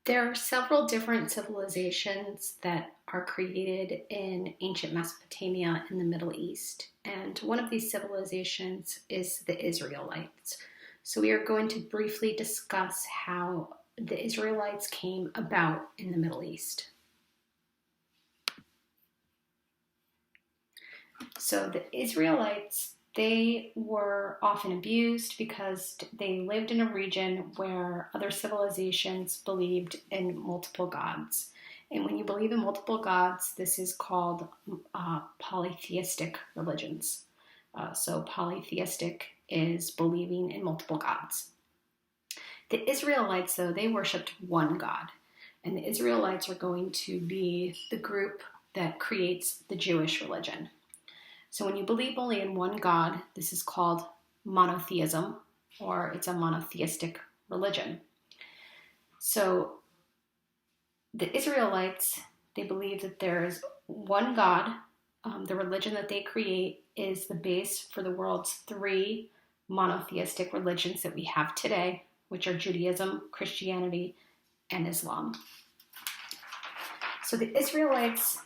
There are several different civilizations that are created in ancient Mesopotamia in the Middle East. And one of these civilizations is the Israelites. So we are going to briefly discuss how the Israelites came about in the Middle East. So the Israelites, they were often abused because they lived in a region where other civilizations believed in multiple gods. And when you believe in multiple gods, this is called polytheistic religions. So polytheistic is believing in multiple gods. The Israelites, though, they worshipped one God. And the Israelites are going to be the group that creates the Jewish religion. So when you believe only in one God, this is called monotheism, or it's a monotheistic religion. So the Israelites, they believe that there is one God. The religion that they create is the base for the world's three monotheistic religions that we have today, which are Judaism, Christianity, and Islam. So the Israelites,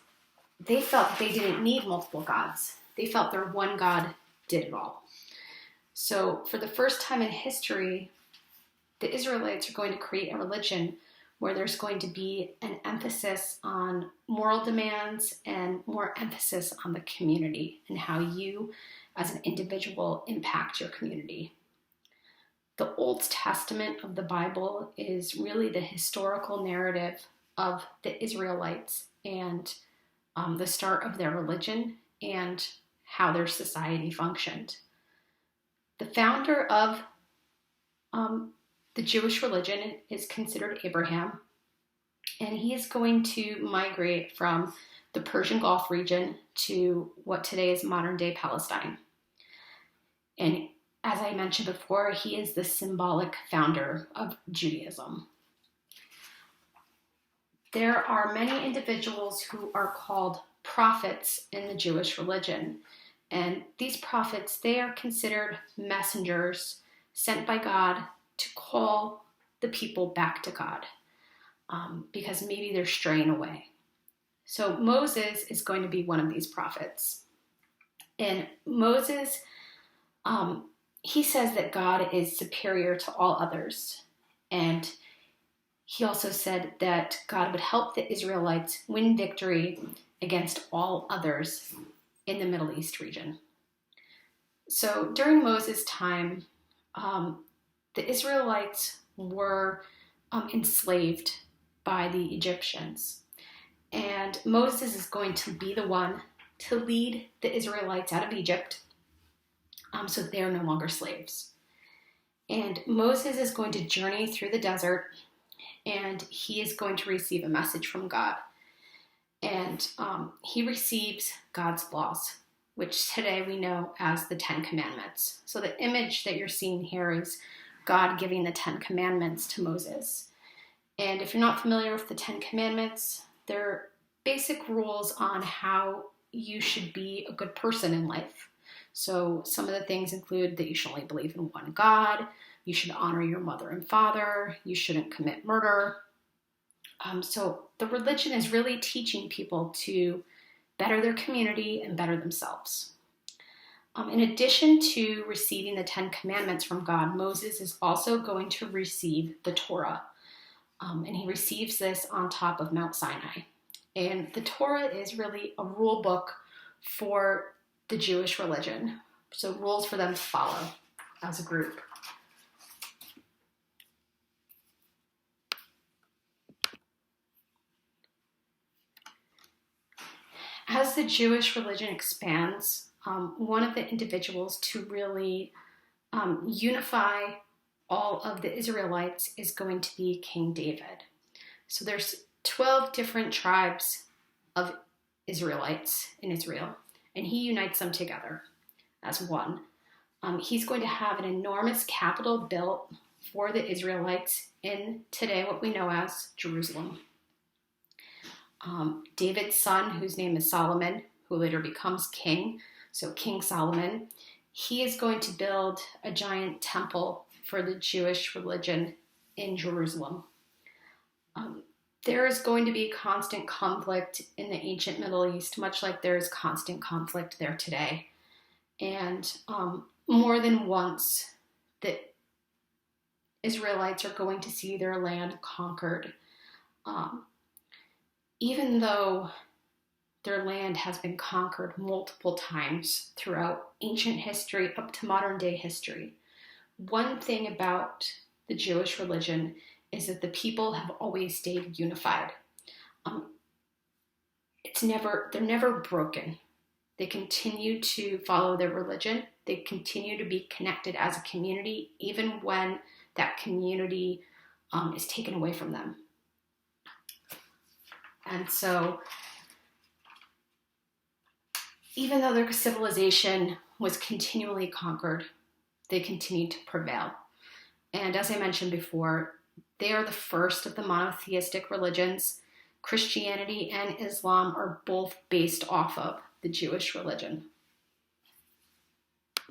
they felt they didn't need multiple gods. They felt their one God did it all. So for the first time in history, the Israelites are going to create a religion where there's going to be an emphasis on moral demands and more emphasis on the community and how you as an individual impact your community. The Old Testament of the Bible is really the historical narrative of the Israelites and the start of their religion and how their society functioned. The founder of the Jewish religion is considered Abraham, and he is going to migrate from the Persian Gulf region to what today is modern-day Palestine. And as I mentioned before, he is the symbolic founder of Judaism. There are many individuals who are called prophets in the Jewish religion. And these prophets, they are considered messengers sent by God to call the people back to God because maybe they're straying away. So Moses is going to be one of these prophets. And Moses, he says that God is superior to all others. And he also said that God would help the Israelites win victory against all others in the Middle East region. So during Moses' time, the Israelites were enslaved by the Egyptians. And Moses is going to be the one to lead the Israelites out of Egypt so they are no longer slaves. And Moses is going to journey through the desert, and he is going to receive a message from God. And he receives God's laws, which today we know as the Ten Commandments. So the image that you're seeing here is God giving the Ten Commandments to Moses. And if you're not familiar with the Ten Commandments, they're basic rules on how you should be a good person in life. So some of the things include that you should only believe in one God, you should honor your mother and father, you shouldn't commit murder. So the religion is really teaching people to better their community and better themselves. In addition to receiving the Ten Commandments from God, Moses is also going to receive the Torah. And he receives this on top of Mount Sinai. And the Torah is really a rule book for the Jewish religion. So rules for them to follow as a group. As the Jewish religion expands, one of the individuals to really unify all of the Israelites is going to be King David. So there's 12 different tribes of Israelites in Israel, and he unites them together as one. He's going to have an enormous capital built for the Israelites in today what we know as Jerusalem. David's son, whose name is Solomon, who later becomes king, so King Solomon, he is going to build a giant temple for the Jewish religion in Jerusalem. Um, there is going to be constant conflict in the ancient Middle East, much like there is constant conflict there today. And more than once, the Israelites are going to see their land conquered. Even though their land has been conquered multiple times throughout ancient history up to modern day history, one thing about the Jewish religion is that the people have always stayed unified. They're never broken. They continue to follow their religion. They continue to be connected as a community, even when that community is taken away from them. And so, even though their civilization was continually conquered, they continued to prevail. And as I mentioned before, they are the first of the monotheistic religions. Christianity and Islam are both based off of the Jewish religion.